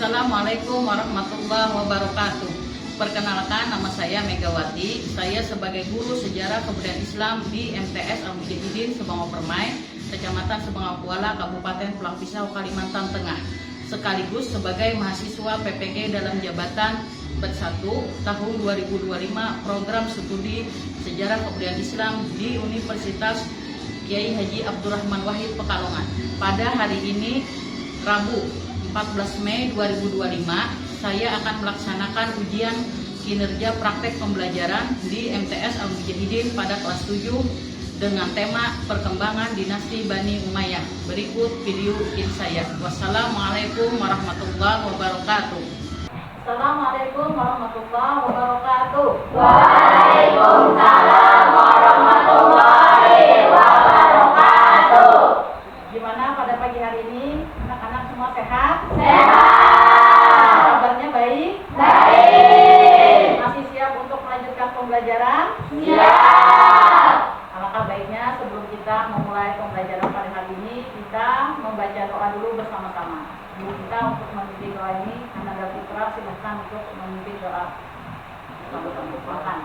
Assalamualaikum warahmatullahi wabarakatuh. Perkenalkan, nama saya Megawati. Saya sebagai guru sejarah kebudayaan Islam di MTS Al-Mujahidin Sebangau Permai, Kecamatan Sebangau Kuala, Kabupaten Pulang Pisau, Kalimantan Tengah. Sekaligus sebagai mahasiswa PPG dalam jabatan bersatu tahun 2025 program studi sejarah kebudayaan Islam di Universitas Kiai Haji Abdurrahman Wahid Pekalongan. Pada hari ini, Rabu 14 Mei 2025, saya akan melaksanakan ujian kinerja praktek pembelajaran di MTS Al-Mujahidin pada kelas 7 dengan tema perkembangan dinasti Bani Umayyah. Berikut video saya. Wassalamualaikum warahmatullahi wabarakatuh. Assalamualaikum warahmatullahi wabarakatuh. Waalaikumsalam warahmatullahi wabarakatuh. Gimana pada pagi hari ini? Anak-anak semua sehat? Sehat. Kabarnya baik? Baik. Masih siap untuk melanjutkan pembelajaran? Siap. Alangkah baiknya sebelum kita memulai pembelajaran pada hari ini, kita membaca doa dulu bersama-sama. Dulu kita untuk memimpin doa ini, Ananda Putra silahkan untuk memimpin doa. Silakan.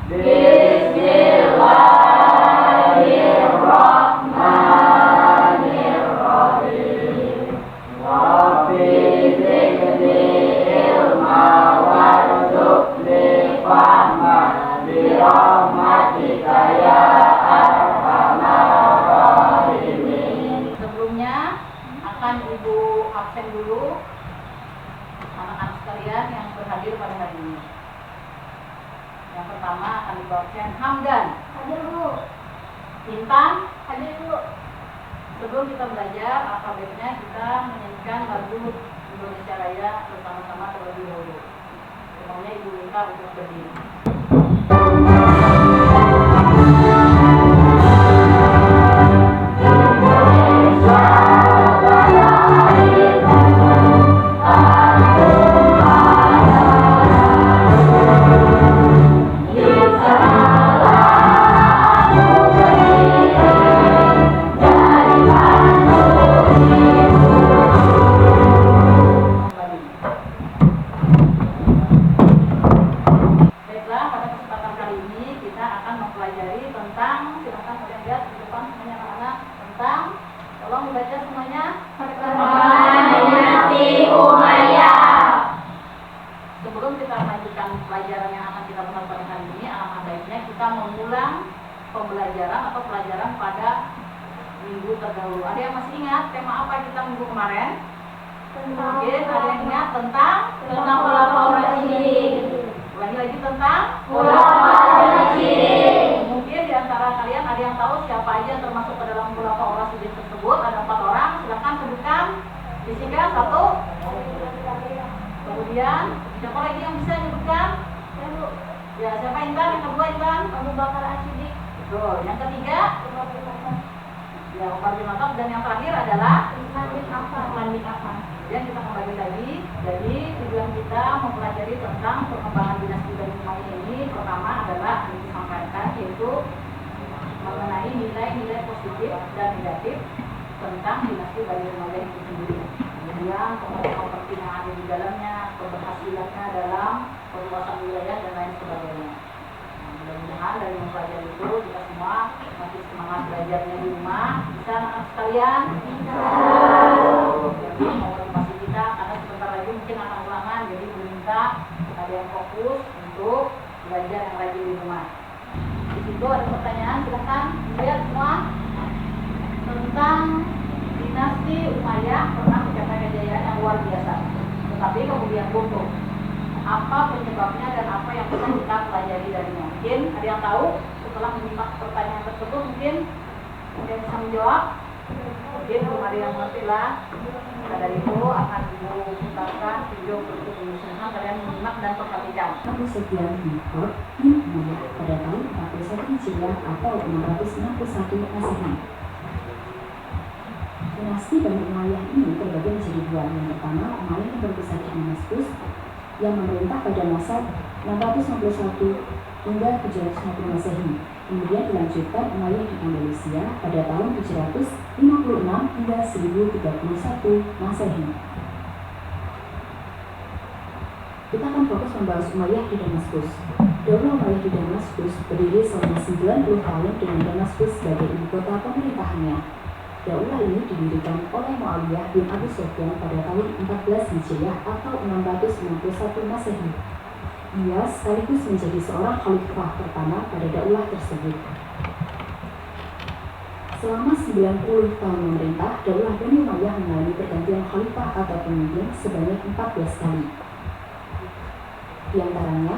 Bismillahirrahmanirrahim. Rabbi zidni ilma warzuqni fahma birahmatika ya arhamar rahimin. Sebelumnya akan Ibu absen dulu anak-anak sekalian yang berhadir pada hari ini. Yang pertama akan Ibu absen Hamdan. Hadir Bu. Intan. Hadir Bu. Sebelum kita belajar, alfabetnya kita menyanyikan lagu Indonesia Raya bersama-sama terlebih dahulu. Semuanya Ibu minta untuk berdiri. Pembelajaran atau pelajaran pada minggu terdahulu. Ada yang masih ingat tema apa kita minggu kemarin? Mungkin ada yang ingat tentang Khulafaur Rasyidin. Ulangi lagi tentang Khulafaur Rasyidin. Mungkin di antara kalian ada yang tahu siapa aja termasuk ke dalam Khulafaur Rasyidin tersebut. Ada 4 orang. Silakan sebutkan. Disingkat 1. Kemudian siapa lagi yang bisa menyebutkan? Ya, siapa Intan? Yang kedua Intan? Abu Bakar As-Siddiq. Betul. Yang ketiga? Ya, Umar bin Khattab. Dan yang terakhir adalah Utsman bin Affan. yang kita kembali lagi. Jadi tujuan kita mempelajari tentang perkembangan dinasti Bani Umayyah ini pertama adalah yang disampaikan, yaitu mengenai nilai-nilai positif dan negatif tentang dinasti Bani Umayyah itu sendiri. Kemudian properti yang ada di dalamnya, keberhasilannya dalam perluasan wilayah dan lain sebagainya. Mudah-mudahan dari mempelajari itu kita semua masih semangat belajarnya di rumah. Bisa anak sekalian? Bisa. Jadi motivasi kita karena sebentar lagi mungkin akan ulangan, jadi minta ada yang fokus untuk belajar yang rajin di rumah. Di situ ada pertanyaan, silahkan lihat semua tentang dinasti Umayyah pernah mencapai kejayaan yang luar biasa, tetapi kemudian runtuh. Apa penyebabnya dan apa yang bisa kita pelajari darinya? Mungkin ada yang tahu setelah menyimak pertanyaan tersebut, mungkin ada yang bisa menjawab? Mungkin belum ada yang mengerti lah. Maka dari itu akan Ibu putarkan video berikut ini. Silahkan kalian menyimak dan perhatikan. Abu Sufyan bin Harb bin Umayyah pada tahun 41 Hijriah atau 661 Masehi. Dinasti Bani Umayyah ini terbagi menjadi 2. Yang pertama, Umayyah yang berpusat di Damaskus yang memerintah pada masa 661 hingga 750 Masehi. Kemudian dilanjutkan Umayyah di Andalusia pada tahun 756 hingga 1031 Masehi. Kita akan fokus membahas Umayyah di Damaskus. Daulah Umayyah di Damaskus berdiri selama 90 tahun dengan Damaskus sebagai ibu kota pemerintahannya. Daulah ini didirikan oleh Muawiyah bin Abi Sufyan pada tahun 14 Hijriah atau 691 Masehi. Dia sekaligus menjadi seorang khalifah pertama pada daulah tersebut. Selama 90 tahun memerintah, daulah Bani Umayyah mengalami pergantian khalifah atau pemimpin sebanyak 14 kali. Di antaranya,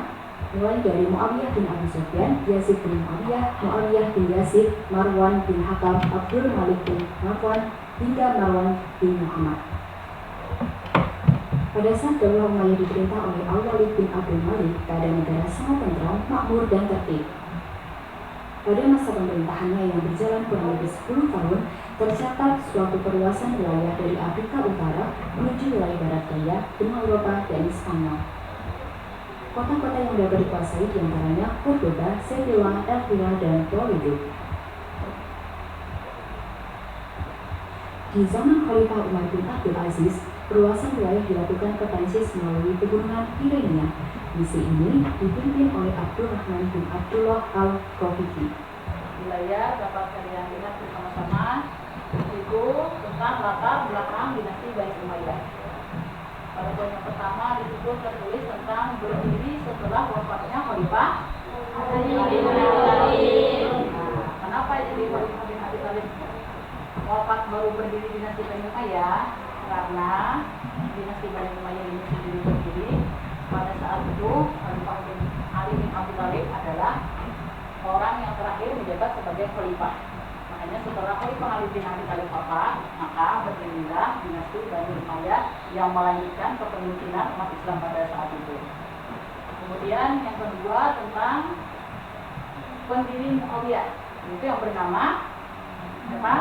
mulai dari Muawiyah bin Abi Sufyan, Yazid bin Muawiyah, Muawiyah bin Yazid, Marwan bin Hakam, Abdul Malik bin Marwan, hingga Marwan bin Muhammad. Pada saat daulah Umayyah diperintah oleh Al-Walid bin Abdul Malik, keadaan negara sangat tentram, makmur, dan tertib. Pada masa pemerintahannya yang berjalan kurang lebih 10 tahun, tercatat suatu perluasan wilayah dari Afrika Utara menuju wilayah Barat Daya, benua Eropa, dan Spanyol. Kota-kota yang dapat dikuasai diantaranya Cordoba, Sevilla, Elvira, dan Toledo. Di zaman Khalifah Umar bin Abdul Aziz, perluasan wilayah dilakukan ke Prancis melalui pegunungan Pyrenees. Misi ini dipimpin oleh Abdurrahman bin Abdullah al-Khafiji. Wilayah dapat kalian lihat bersama-sama itu tentang latar belakang dinasti Bani Umayyah. Pada poin yang pertama disitu tertulis tentang berdiri setelah wafatnya Khalifah Ali bin Abi Thalib. Kenapa jadi Khalifah bin Abi Thalib wafat baru berdiri dinasti Bani Umayyah? Karena dinasti Bani Umayyah ini sendiri berdiri pada saat itu Khalifah bin Ali bin Abi Thalib adalah orang yang terakhir menjabat sebagai khalifah. Makanya setelah Khalifah Ali bin Abi Thalib wafat, maka berdirilah dinasti Bani Umayyah yang melanjutkan kepemimpinan umat Islam pada saat itu. Kemudian yang kedua tentang pendiri Muawiyah, itu yang bernama apa?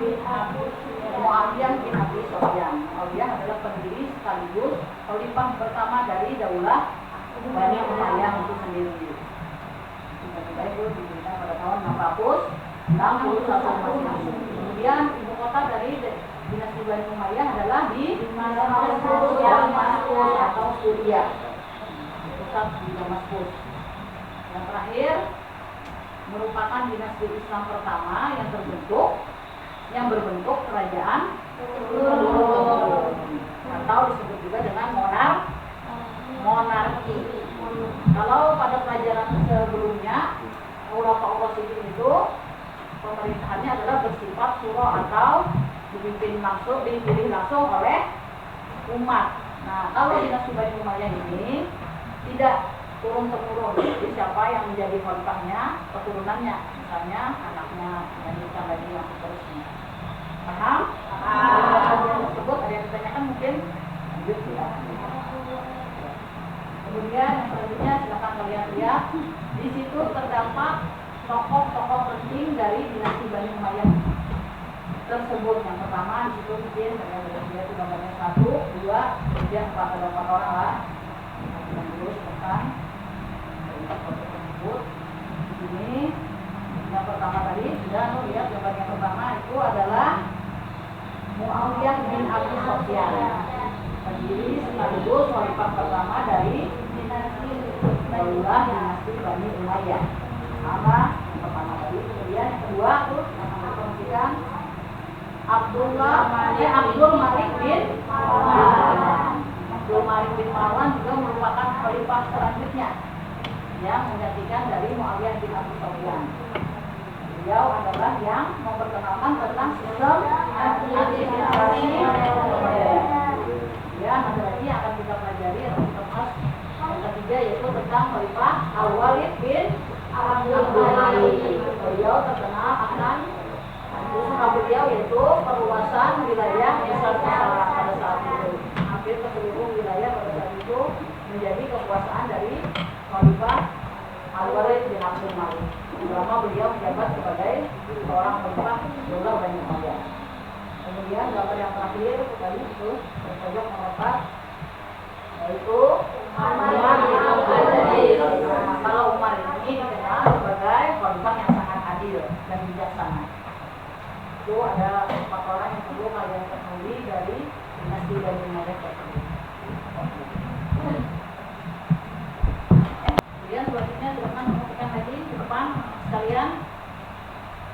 Muawiyah bin Abi Sufyan. Muawiyah adalah pendiri sekaligus khalifah pertama dari daulah Bani Umayyah itu sendiri. Tiba-tiba itu didirikan pada tahun 661 Masehi. Kemudian ibu kota dari dinasti Bani Umayyah adalah di Damaskus atau Suriah. Pusat di Damaskus. Yang terakhir merupakan dinasti Islam pertama yang berbentuk kerajaan atau disebut juga dengan monarki. Kalau pada pelajaran sebelumnya Khulafaur Rasyidin itu pemerintahannya adalah bersifat syura atau dipilih langsung oleh umat. Nah, kalau dinasti Bani Umayyah ini tidak turun temurun, jadi siapa yang menjadi khalifahnya, keturunannya, misalnya anaknya, yang bisa lagi yang seterusnya. Paham? Tersebut ada yang ditanyakan mungkin lanjut ya. Kemudian yang selanjutnya silakan kalian lihat di situ terdapat tokoh-tokoh penting dari dinasti Bani Umayyah tersebut. Yang pertama di situ mungkin kalian lihat itu gambarnya 1, 2, 3, 4 ada 4 orang lah. Kita terus tekan foto tersebut. Di sini yang pertama tadi sudah lihat gambar yang pertama itu adalah Muawiyah bin Abi Sufyan, pendiri sekaligus khalifah pertama dari daulah dinasti Bani Umayyah. Sama yang pertama tadi. Kemudian yang kedua tuh yang akan perhatikan Abdul Malik bin Marwan. Abdul Malik bin Marwan juga merupakan khalifah selanjutnya yang menggantikan dari Muawiyah bin Abi Sufyan. Beliau adalah yang memperkenalkan tentang sistem administrasi. Ya, nanti lagi akan kita pelajari atau kita bahas yang ketiga yaitu tentang Khalifah Al-Walid bin Abdul Malik. Beliau terkenal akan usaha beliau yaitu perluasan wilayah Nusantara pada saat itu. Hampir ke seluruh wilayah pada saat itu menjadi kekuasaan dari Khalifah Al-Walid bin Abdul Malik. Selama beliau menjabat sebagai seorang khalifah daulah Bani Umayyah. Kemudian gambar yang terakhir tadi itu pojok nomor 4 yaitu Umar bin Abdulaziz. Nah, kalau Umar ini dikenal sebagai khalifah yang sangat adil dan bijaksana. Itu ada 4 orang yang perlu kalian ketahui dari dinasti Bani Umayyah tersebut. Kemudian selanjutnya silakan mengumpulkan lagi di depan sekalian.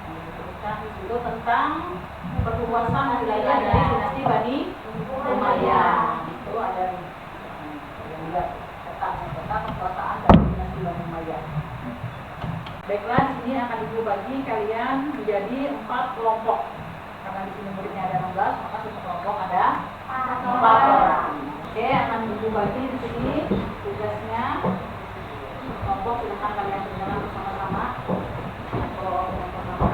Disebutkan di situ tentang perluasan wilayah dari dinasti Bani Umayyah. Itu ada yang lihat peta kekuasaan dari dinasti Bani Umayyah. Baiklah, di sini akan ibu bagi kalian menjadi 4 kelompok. Karena di sini muridnya ada 16, maka satu kelompok ada 4 orang. Oke, akan ibu bagi di sini tugasnya. Kelompok silakan kalian berjalan bersama-sama. Kalau yang pertama,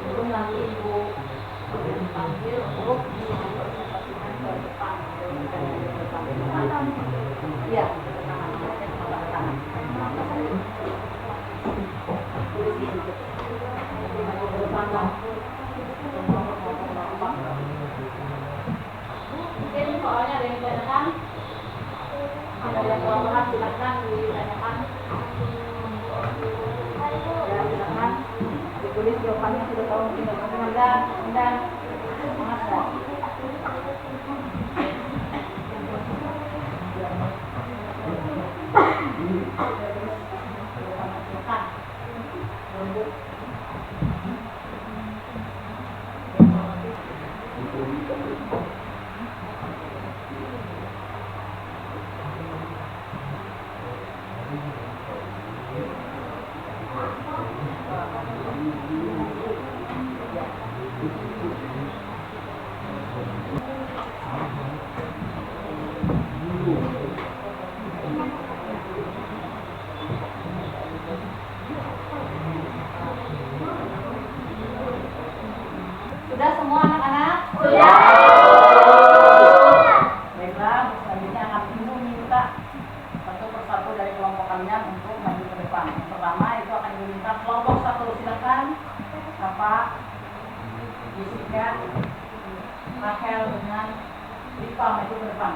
belum nanti ibu panggil untuk mempresentasikan ke depan. Iya, mungkin soalnya ada yang ditanyakan, ada yang kurang silakan ditanyakan. Ya, silakan ditulis jawabannya, sudah tahu mungkin dan semangat ya. Sudah semua anak-anak? Sudah. Baiklah, selanjutnya akan ibu minta satu persatu dari kelompok kalian untuk maju ke depan. Yang pertama itu akan ibu minta kelompok 1, silakan. Bapak, Jessica, Rachel dengan Rifa maju ke depan.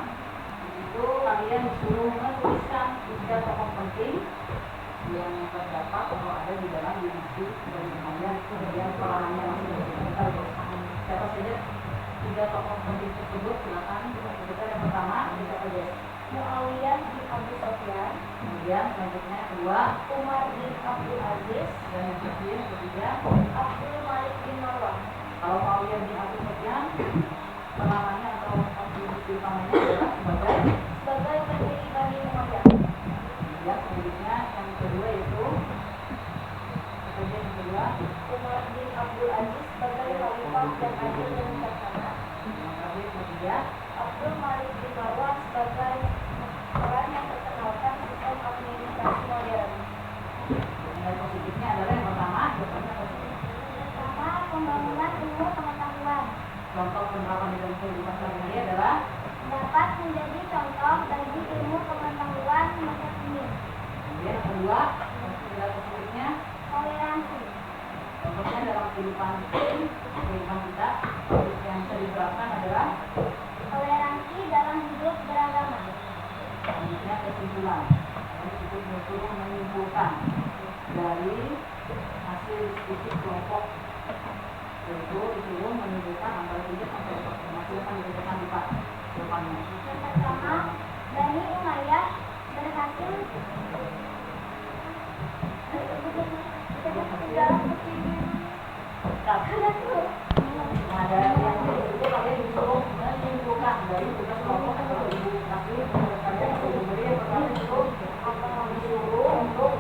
Itu kalian disuruh menuliskan 3 tokoh penting yang terdapat atau ada di dalam dinasti Bani Umayyah yang peranannya masing-masing. Siapa saja 3 tokoh penting tersebut? Silakan kita sebutkan. Yang pertama siapa saja? Muawiyah bin Abu Sufyan. Kemudian selanjutnya kedua Umar bin Abdul Aziz. dan yang ketiga Abdul Malik bin Marwan. kalau Muawiyah bin Abu Sufyan peranannya atau kontribusi utamanya adalah sebagai pendiri Bani Umayyah. ya. Selanjutnya yang kedua itu yang kedua Umar bin Abdul Aziz sebagai khalifah dan adil dan bijaksana. yang terakhir ketiga Abdul Malik bin Marwan sebagai orang yang perkenalkan sistem administrasi modern. nilai positifnya adalah yang pertama jawabannya positif. Pertama, pembangunan ilmu pengetahuan Contoh penerapan dalam kehidupan sehari-hari adalah dapat menjadi contoh bagi ilmu pengetahuan masa kini. kemudian yang kedua nilai positifnya Toleransi contohnya dalam kehidupan kita yang bisa diterapkan adalah toleransi dalam hidup beragama. selanjutnya kesimpulan. Ini cukup disuruh menyimpulkan dari hasil diskusi kelompok, yaitu disuruh menunjukkan antara 3 sampai 4 menghasilkan dibacakan di Pak depannya. Yang pertama, Bani Umayyah berhasil Ada yang itu kalian disuruh menyimpulkan dari tugas kelompok atau ibu kasih kalian memberi yang pertama itu disuruh untuk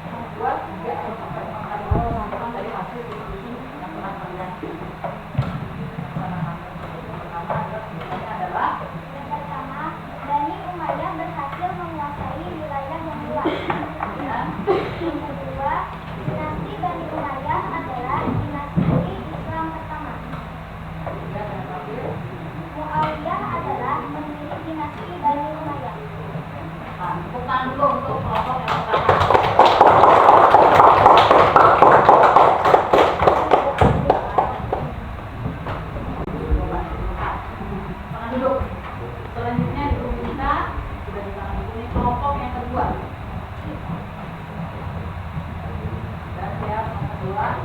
membuat 3 atau sampai 4 kalimat sampaikan dari hasil diskusi yang pernah kalian laksanakan. Yang pertama adalah yang pertama, Bani Umayyah berhasil menguasai wilayah yang luas. kemudian Yang kedua, dinasti Bani Umayyah adalah dinasti Islam pertama. yang terakhir. Muawiyah adalah pendiri dinasti Bani Umayyah. Nah, tepuk tangan dulu untuk kelompok yang pertama. adalah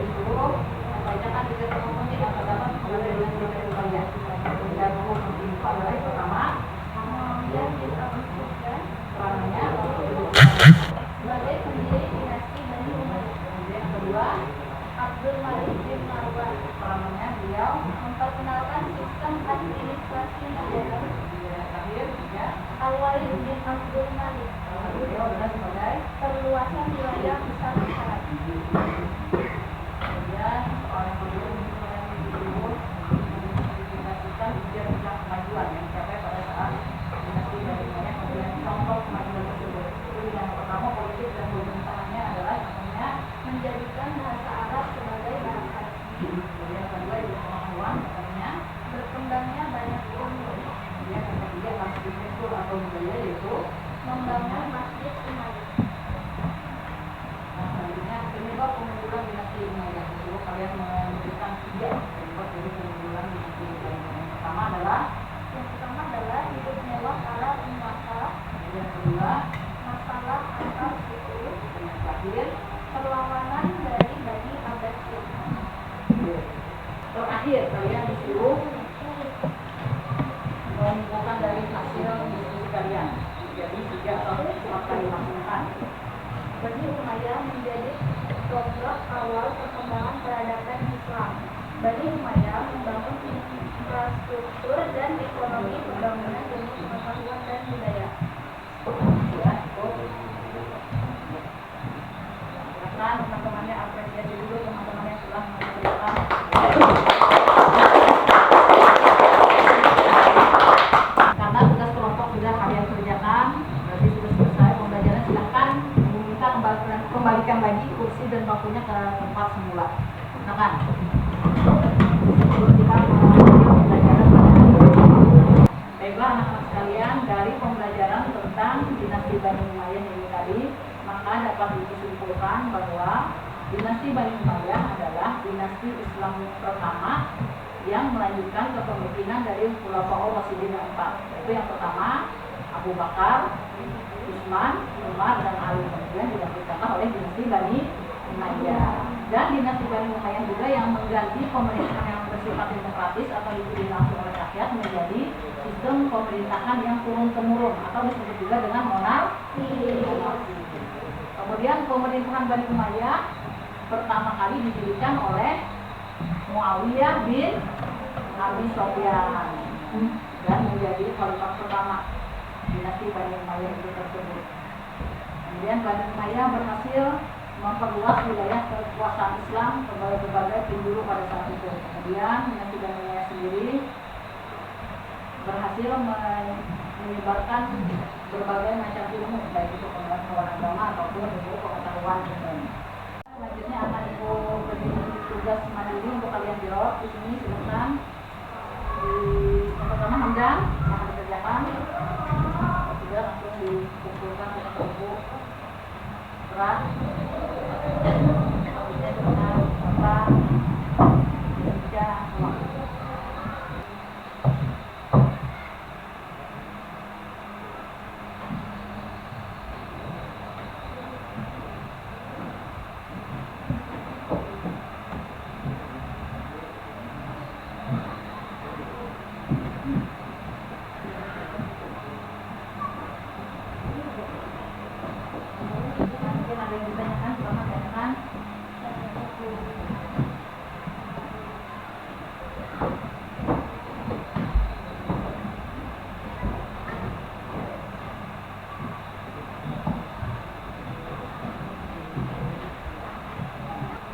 itu membacakan tiga penting yang terdapat pada dengan kriteria Umayyah. Tiga penting itu adalah yang pertama Muawiyah bin Abi Sufyan peranannya sebagai pendiri dinasti Bani Umayyah. yang kedua Abdul Malik bin Marwan peranannya beliau memperkenalkan sistem administrasi negara. yang terakhir ya Al-Walid bin Abdul Malik beliau adalah sebagai perluasan wilayah besar besaran. kemudian orang kedua yang disebut mendedikasikan jenjang kemajuan yang dicapai pada saat dinasti Bani Umayyah kemudian contoh kemajuan tersebut. Jadi yang pertama politik dan pemerintahannya adalah namanya Menjadikan bahasa Arab sebagai bahasa resmi. yang kedua itu pengetahuan katanya Berkembangnya banyak ilmu. kemudian yang ketiga arsitektur atau budaya yaitu Membangun masjid Umayyah. nah, selanjutnya penyebab kemunduran dinasti Umayyah itu kalian memberikan tiga penyebab dari kemunduran dinasti Umayyah. Yang pertama adalah Hidup mewah para penguasa, yang kedua masalah antar suku, dan yang terakhir perlawanan dari Bani Abbasiyah. terakhir kalian disuruh mengumpulkan dari hasil diskusi kalian jadi 3 atau 4 kali masukan. Bani Umayyah menjadi tonggak awal perkembangan peradaban Islam. Bani Umayyah membangun infrastruktur dan ekonomi pembangunan ilmu pengetahuan dan budaya. Ya, cukup. Silakan teman-temannya apresiasi dulu teman-teman yang telah mengerjakan. Karena tugas kelompok sudah kalian kerjakan, berarti sudah selesai pembelajaran. Silakan meminta kembalikan lagi kursi dan bangkunya ke tempat semula. Silakan. Sebelum kita memulai pembelajaran pada hari ini. Baiklah anak-anak sekalian, dari pembelajaran tentang dinasti Bani Umayyah ini tadi, maka dapat disimpulkan bahwa dinasti Bani Umayyah adalah dinasti Islam pertama yang melanjutkan kepemimpinan dari Khulafaur Rasyidin yang 4. Yaitu yang pertama Abu Bakar, Utsman, Umar, dan Ali. Kemudian dilanjutkan oleh dinasti Bani Umayyah. Dan dinasti Bani Umayyah juga yang mengganti pemerintahan yang bersifat demokratis atau dipilih langsung oleh rakyat menjadi sistem pemerintahan yang turun-temurun atau disebut juga dengan monarki. Kemudian pemerintahan Bani Umayyah pertama kali didirikan oleh Muawiyah bin Abi Sufyan dan menjadi khalifah pertama dinasti Bani Umayyah itu tersebut. Kemudian Bani Umayyah berhasil memperluas wilayah kekuasaan Islam ke berbagai penjuru pada saat itu. Kemudian dinasti Bani Umayyah sendiri berhasil menyebarkan berbagai macam ilmu, baik itu pengetahuan agama ataupun ilmu pengetahuan umum. Selanjutnya akan ibu beri tugas mandiri untuk kalian jawab. Di sini silakan yang pertama Hamdan yang akan dikerjakan. Sudah langsung dikumpulkan ke buku berat. Selanjutnya dengan Bapak Indonesia semua. Mungkin ada yang ditanyakan, selamat tanyakan.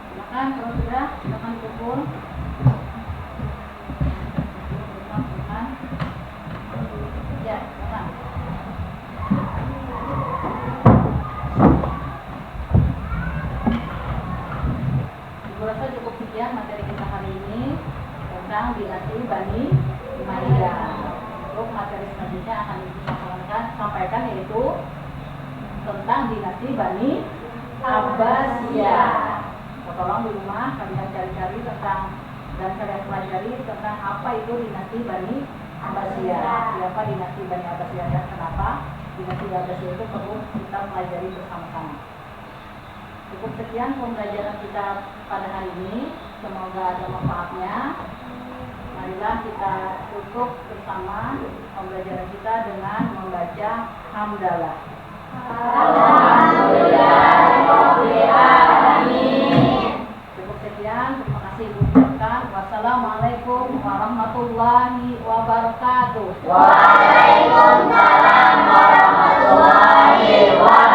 Silakan kalau sudah, silakan dikumpul. Ya, silakan. Ibu rasa cukup sekian materi kita hari ini tentang dinasti Bani Umayyah. Untuk materi selanjutnya akan ibu sampaikan yaitu tentang dinasti Bani Abbasiyah. Tolong di rumah kalian cari-cari tentang dan kalian pelajari tentang apa itu dinasti Bani Abbasiyah, siapa dinasti Bani Abbasiyah dan kenapa dinasti Abbasiyah itu perlu kita pelajari bersama-sama. Cukup sekian pembelajaran kita pada hari ini. Semoga ada manfaatnya. Marilah kita tutup bersama pembelajaran kita dengan membaca hamdalah. Cukup sekian, terima kasih Ibu ucapkan. Wassalamualaikum warahmatullahi wabarakatuh. Waalaikumsalam warahmatullahi wabarakatuh.